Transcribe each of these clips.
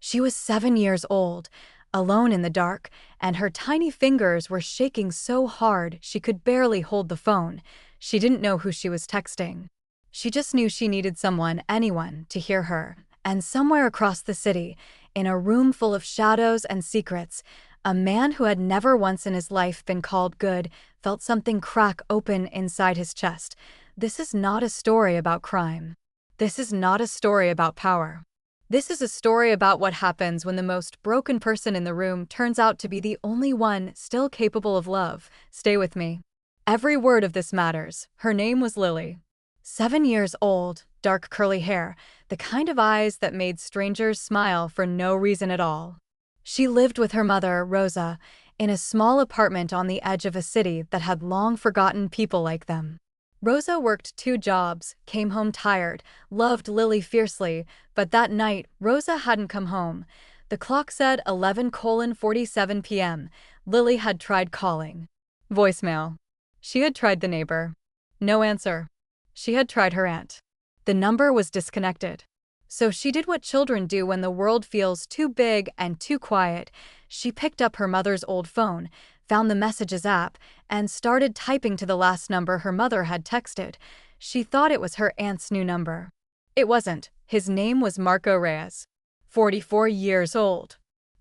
She was 7 years old, alone in the dark, and her tiny fingers were shaking so hard she could barely hold the phone. She didn't know who she was texting. She just knew she needed someone, anyone, to hear her. And somewhere across the city, in a room full of shadows and secrets, a man who had never once in his life been called good felt something crack open inside his chest. This is not a story about crime. This is not a story about power. This is a story about what happens when the most broken person in the room turns out to be the only one still capable of love. Stay with me. Every word of this matters. Her name was Lily. 7 years old, dark curly hair, the kind of eyes that made strangers smile for no reason at all. She lived with her mother, Rosa, in a small apartment on the edge of a city that had long forgotten people like them. Rosa worked 2 jobs, came home tired, loved Lily fiercely, but that night, Rosa hadn't come home. The clock said 11:47 p.m. Lily had tried calling. Voicemail. She had tried the neighbor. No answer. She had tried her aunt. The number was disconnected. So she did what children do when the world feels too big and too quiet. She picked up her mother's old phone, found the Messages app, and started typing to the last number her mother had texted. She thought it was her aunt's new number. It wasn't. His name was Marco Reyes, 44 years old,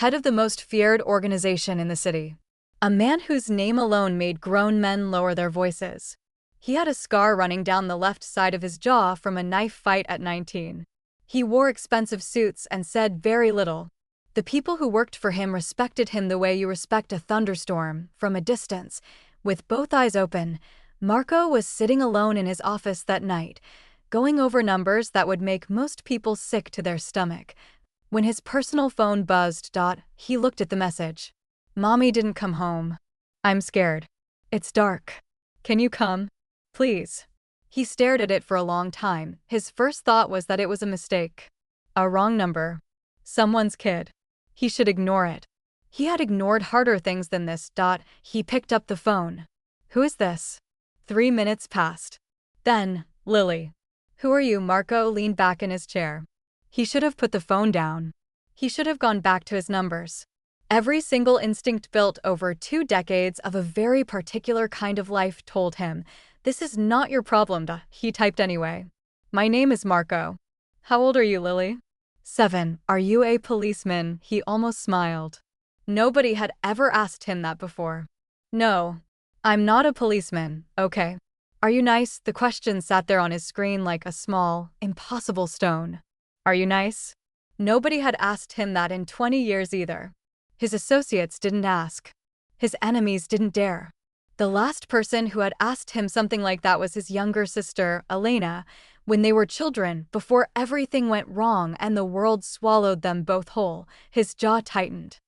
head of the most feared organization in the city. A man whose name alone made grown men lower their voices. He had a scar running down the left side of his jaw from a knife fight at 19. He wore expensive suits and said very little. The people who worked for him respected him the way you respect a thunderstorm, from a distance. With both eyes open, Marco was sitting alone in his office that night, going over numbers that would make most people sick to their stomach. When his personal phone buzzed, he looked at the message. Mommy didn't come home. I'm scared. It's dark. Can you come? Please. He stared at it for a long time. His first thought was that it was a mistake. A wrong number. Someone's kid. He should ignore it. He had ignored harder things than this. He picked up the phone. Who is this? 3 minutes passed. Then, Lily. Who are you? Marco leaned back in his chair. He should have put the phone down. He should have gone back to his numbers. Every single instinct built over 2 decades of a very particular kind of life told him, this is not your problem. He typed anyway. My name is Marco. How old are you, Lily? 7. Are you a policeman? He almost smiled. Nobody had ever asked him that before. No. I'm not a policeman, okay. Are you nice? The question sat there on his screen like a small, impossible stone. Are you nice? Nobody had asked him that in 20 years either. His associates didn't ask. His enemies didn't dare. The last person who had asked him something like that was his younger sister, Elena, when they were children, before everything went wrong and the world swallowed them both whole. His jaw tightened.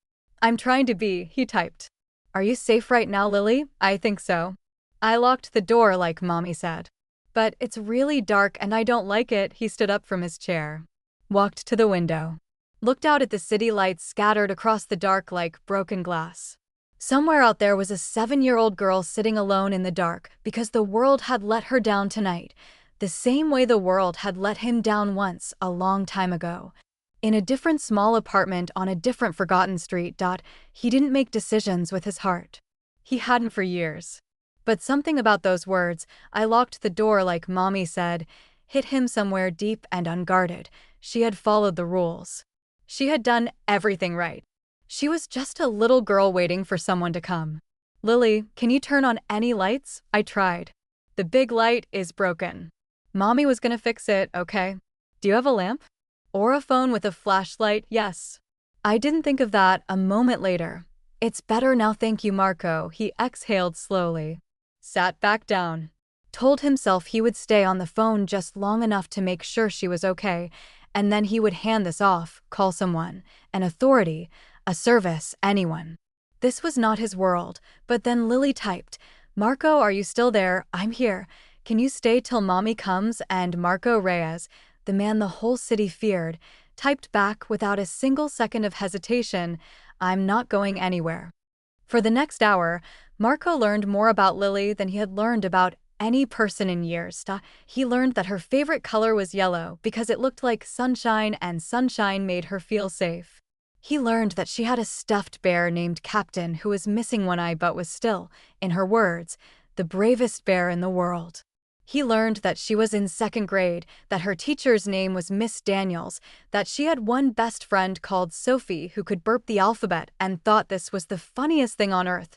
I'm trying to be, he typed. Are you safe right now, Lily? I think so. I locked the door like Mommy said. But it's really dark and I don't like it. He stood up from his chair. Walked to the window. Looked out at the city lights scattered across the dark like broken glass. Somewhere out there was a 7-year-old girl sitting alone in the dark because the world had let her down tonight, the same way the world had let him down once a long time ago. In a different small apartment on a different forgotten street. He didn't make decisions with his heart. He hadn't for years. But something about those words, I locked the door like Mommy said, hit him somewhere deep and unguarded. She had followed the rules. She had done everything right. She was just a little girl waiting for someone to come. Lily, can you turn on any lights? I tried. The big light is broken. Mommy was gonna fix it, okay? Do you have a lamp? Or a phone with a flashlight? Yes. I didn't think of that. A moment later. It's better now, thank you, Marco. He exhaled slowly. Sat back down. Told himself he would stay on the phone just long enough to make sure she was okay, and then he would hand this off, call someone, an authority, a service, anyone. This was not his world, but then Lily typed, Marco, are you still there? I'm here. Can you stay till Mommy comes? And Marco Reyes, the man the whole city feared, typed back without a single second of hesitation, I'm not going anywhere. For the next hour, Marco learned more about Lily than he had learned about any person in years. He learned that her favorite color was yellow because it looked like sunshine and sunshine made her feel safe. He learned that she had a stuffed bear named Captain who was missing one eye but was still, in her words, the bravest bear in the world. He learned that she was in second grade, that her teacher's name was Miss Daniels, that she had one best friend called Sophie who could burp the alphabet and thought this was the funniest thing on earth.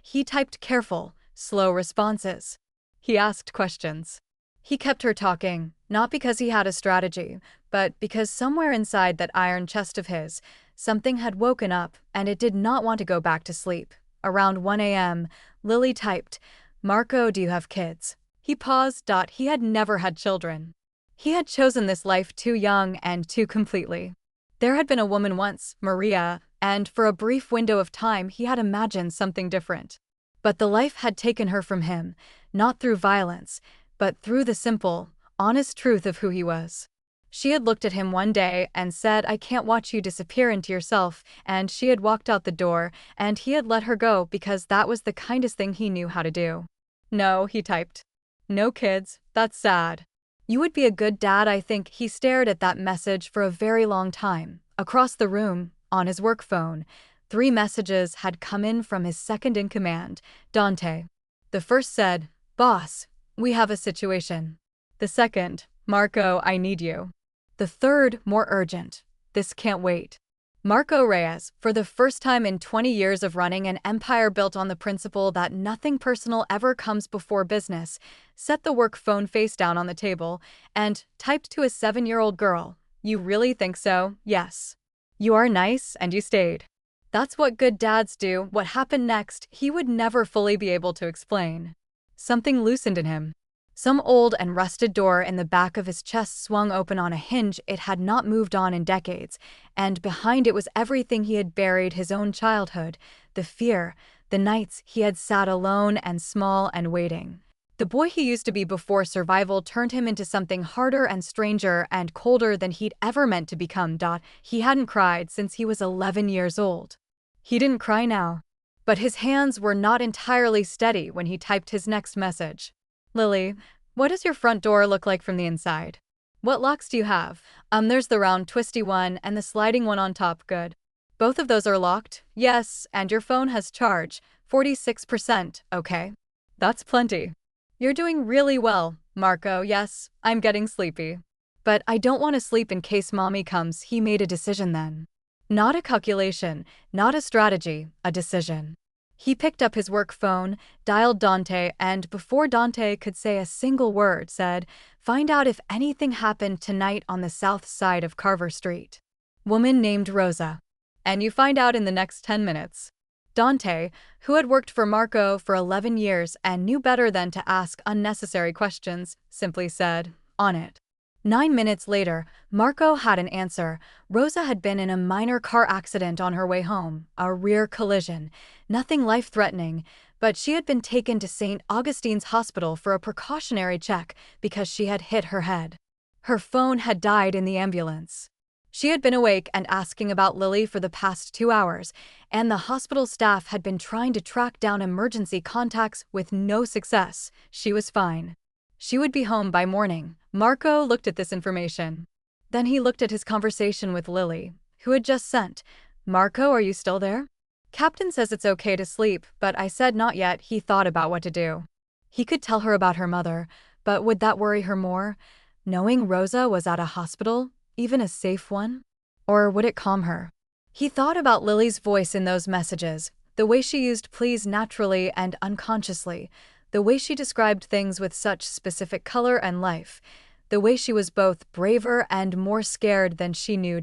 He typed careful, slow responses. He asked questions. He kept her talking, not because he had a strategy, but because somewhere inside that iron chest of his, something had woken up and it did not want to go back to sleep. Around 1 a.m., Lily typed, "Marco, do you have kids?" He paused. He had never had children. He had chosen this life too young and too completely. There had been a woman once, Maria, and for a brief window of time he had imagined something different. But the life had taken her from him, not through violence, but through the simple, honest truth of who he was. She had looked at him one day and said, "I can't watch you disappear into yourself," and she had walked out the door, and he had let her go because that was the kindest thing he knew how to do. "No," he typed. "No kids, that's sad. You would be a good dad, I think." He stared at that message for a very long time. Across the room, on his work phone, 3 messages had come in from his second-in-command, Dante. The first said, "Boss, we have a situation." The second, "Marco, I need you." The third, more urgent, "This can't wait." Marco Reyes, for the first time in 20 years of running an empire built on the principle that nothing personal ever comes before business, set the work phone face down on the table and typed to a 7-year-old girl, "You really think so? Yes. You are nice and you stayed." That's what good dads do. What happened next, he would never fully be able to explain. Something loosened in him. Some old and rusted door in the back of his chest swung open on a hinge it had not moved on in decades, and behind it was everything he had buried: his own childhood, the fear, the nights he had sat alone and small and waiting. The boy he used to be before survival turned him into something harder and stranger and colder than he'd ever meant to become. He hadn't cried since he was 11 years old. He didn't cry now. But his hands were not entirely steady when he typed his next message. "Lily, what does your front door look like from the inside? What locks do you have?" There's the round twisty one and the sliding one on top." "Good. Both of those are locked?" "Yes, and your phone has charge, 46%, okay. That's plenty. You're doing really well, Marco." "Yes, I'm getting sleepy. But I don't want to sleep in case mommy comes." He made a decision then. Not a calculation, not a strategy, a decision. He picked up his work phone, dialed Dante, and before Dante could say a single word, said, "Find out if anything happened tonight on the south side of Carver Street. Woman named Rosa. And you find out in the next 10 minutes. Dante, who had worked for Marco for 11 years and knew better than to ask unnecessary questions, simply said, "On it." 9 minutes later, Marco had an answer. Rosa had been in a minor car accident on her way home, a rear collision, nothing life-threatening, but she had been taken to St. Augustine's Hospital for a precautionary check because she had hit her head. Her phone had died in the ambulance. She had been awake and asking about Lily for the past 2 hours, and the hospital staff had been trying to track down emergency contacts with no success. She was fine. She would be home by morning. Marco looked at this information. Then he looked at his conversation with Lily, who had just sent, "Marco, are you still there? Captain says it's okay to sleep, but I said not yet." He thought about what to do. He could tell her about her mother, but would that worry her more? Knowing Rosa was at a hospital, even a safe one? Or would it calm her? He thought about Lily's voice in those messages, the way she used please naturally and unconsciously, the way she described things with such specific color and life, the way she was both braver and more scared than she knew.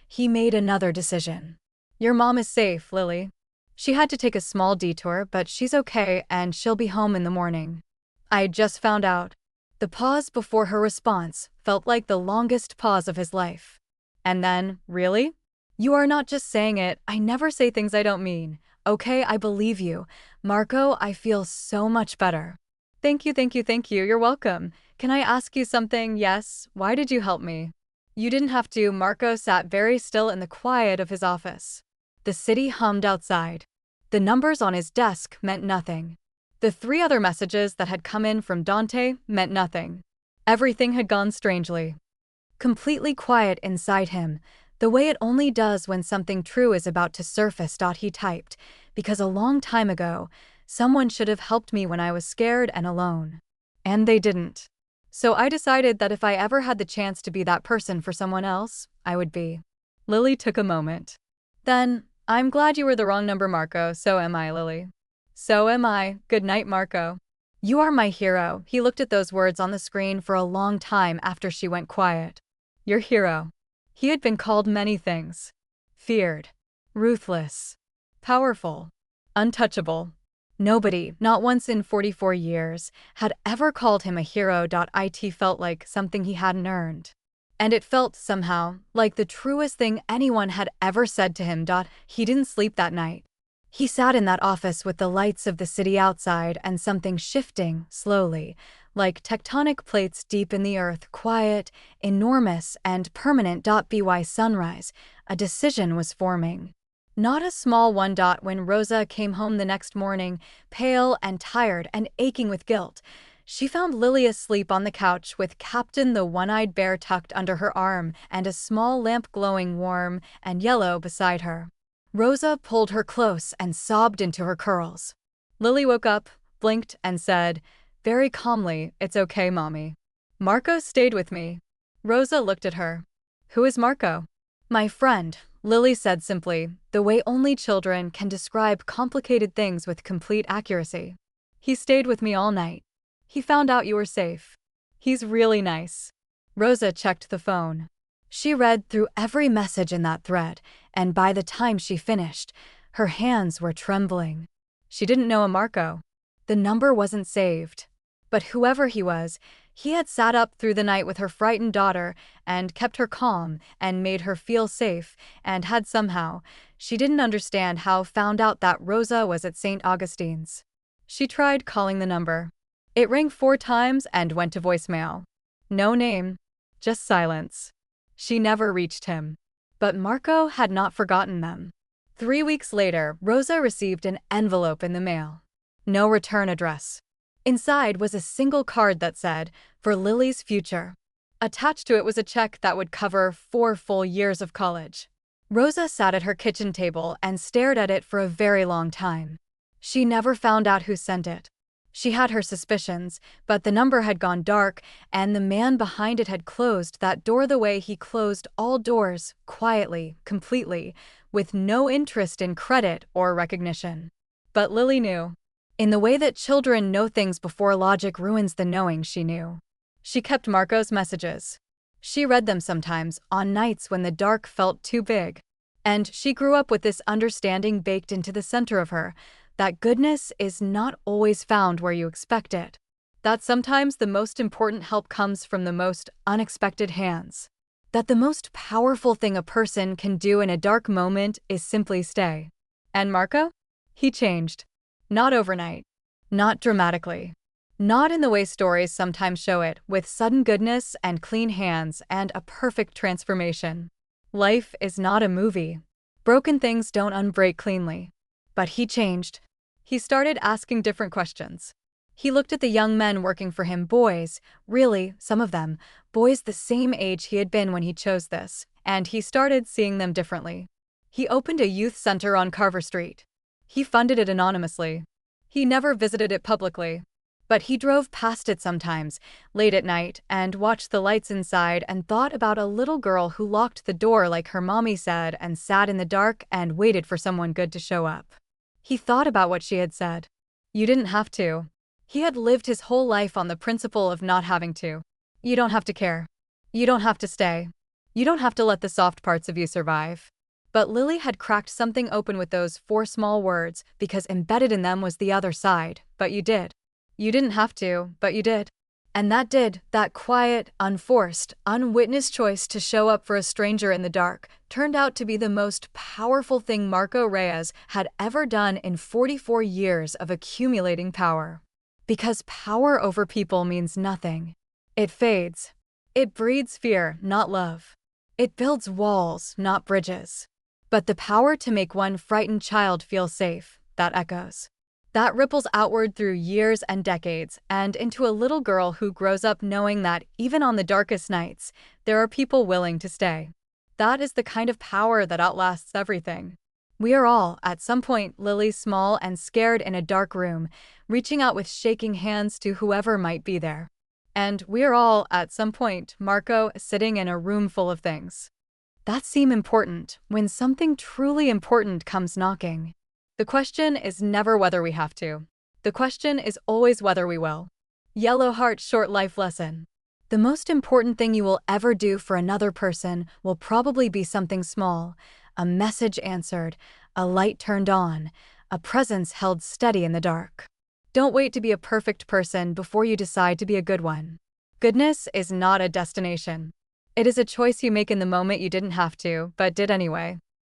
He made another decision. "Your mom is safe, Lily. She had to take a small detour, but she's okay and she'll be home in the morning. I just found out." The pause before her response felt like the longest pause of his life. And then, "Really? You are not just saying it. I never say things I don't mean. Okay, I believe you. Marco, I feel so much better." Thank you, thank you, thank you. You're welcome. Can I ask you something?" "Yes. Why did you help me?" "You didn't have to." Marco sat very still in the quiet of his office. The city hummed outside. The numbers on his desk meant nothing. The 3 other messages that had come in from Dante meant nothing. Everything had gone strangely completely quiet inside him. The way it only does when something true is about to surface. He typed, because a long time ago, someone should have helped me when I was scared and alone. And they didn't. So I decided that if I ever had the chance to be that person for someone else, I would be. Lily took a moment. Then, I'm glad you were the wrong number, Marco. So am I, Lily. So am I. Good night, Marco. You are my hero. He looked at those words on the screen for a long time after she went quiet. Your hero. He had been called many things. Feared. Ruthless. Powerful. Untouchable. Nobody, not once in 44 years, had ever called him a hero. It felt like something he hadn't earned. And it felt, somehow, like the truest thing anyone had ever said to him. He didn't sleep that night. He sat in that office with the lights of the city outside and something shifting, slowly, like tectonic plates deep in the earth, quiet, enormous, and permanent. By sunrise, a decision was forming. Not a small one. When Rosa came home the next morning, pale and tired and aching with guilt, she found Lily asleep on the couch with Captain the One-Eyed Bear tucked under her arm and a small lamp glowing warm and yellow beside her. Rosa pulled her close and sobbed into her curls. Lily woke up, blinked, and said, very calmly, "It's okay, Mommy. Marco stayed with me." Rosa looked at her. "Who is Marco?" "My friend," Lily said simply, the way only children can describe complicated things with complete accuracy. "He stayed with me all night. He found out you were safe. He's really nice." Rosa checked the phone. She read through every message in that thread, and by the time she finished, her hands were trembling. She didn't know a Marco. The number wasn't saved. But whoever he was, he had sat up through the night with her frightened daughter and kept her calm and made her feel safe, and had somehow, she didn't understand how, found out that Rosa was at St. Augustine's. She tried calling the number. It rang 4 times and went to voicemail. No name. Just silence. She never reached him. But Marco had not forgotten them. 3 weeks later, Rosa received an envelope in the mail. No return address. Inside was a single card that said, "For Lily's future." Attached to it was a check that would cover 4 full years of college. Rosa sat at her kitchen table and stared at it for a very long time. She never found out who sent it. She had her suspicions, but the number had gone dark, and the man behind it had closed that door the way he closed all doors, quietly, completely, with no interest in credit or recognition. But Lily knew. In the way that children know things before logic ruins the knowing, she knew. She kept Marco's messages. She read them sometimes, on nights when the dark felt too big. And she grew up with this understanding baked into the center of her, that goodness is not always found where you expect it. That sometimes the most important help comes from the most unexpected hands. That the most powerful thing a person can do in a dark moment is simply stay. And Marco? He changed. Not overnight. Not dramatically. Not in the way stories sometimes show it, with sudden goodness and clean hands and a perfect transformation. Life is not a movie. Broken things don't unbreak cleanly. But he changed. He started asking different questions. He looked at the young men working for him, boys, really, some of them, boys the same age he had been when he chose this, and he started seeing them differently. He opened a youth center on Carver Street. He funded it anonymously. He never visited it publicly. But he drove past it sometimes, late at night, and watched the lights inside and thought about a little girl who locked the door like her mommy said and sat in the dark and waited for someone good to show up. He thought about what she had said. You didn't have to. He had lived his whole life on the principle of not having to. You don't have to care. You don't have to stay. You don't have to let the soft parts of you survive. But Lily had cracked something open with those 4 small words, because embedded in them was the other side. But you did. You didn't have to, but you did. And that quiet, unforced, unwitnessed choice to show up for a stranger in the dark, turned out to be the most powerful thing Marco Reyes had ever done in 44 years of accumulating power. Because power over people means nothing. It fades. It breeds fear, not love. It builds walls, not bridges. But the power to make one frightened child feel safe, that echoes. That ripples outward through years and decades, and into a little girl who grows up knowing that, even on the darkest nights, there are people willing to stay. That is the kind of power that outlasts everything. We are all, at some point, Lily, small and scared in a dark room, reaching out with shaking hands to whoever might be there. And we are all, at some point, Marco, sitting in a room full of things that seem important when something truly important comes knocking. The question is never whether we have to. The question is always whether we will. Yellow Heart Short Life Lesson. The most important thing you will ever do for another person will probably be something small: a message answered, a light turned on, a presence held steady in the dark. Don't wait to be a perfect person before you decide to be a good one. Goodness is not a destination. It is a choice you make in the moment you didn't have to, but did anyway.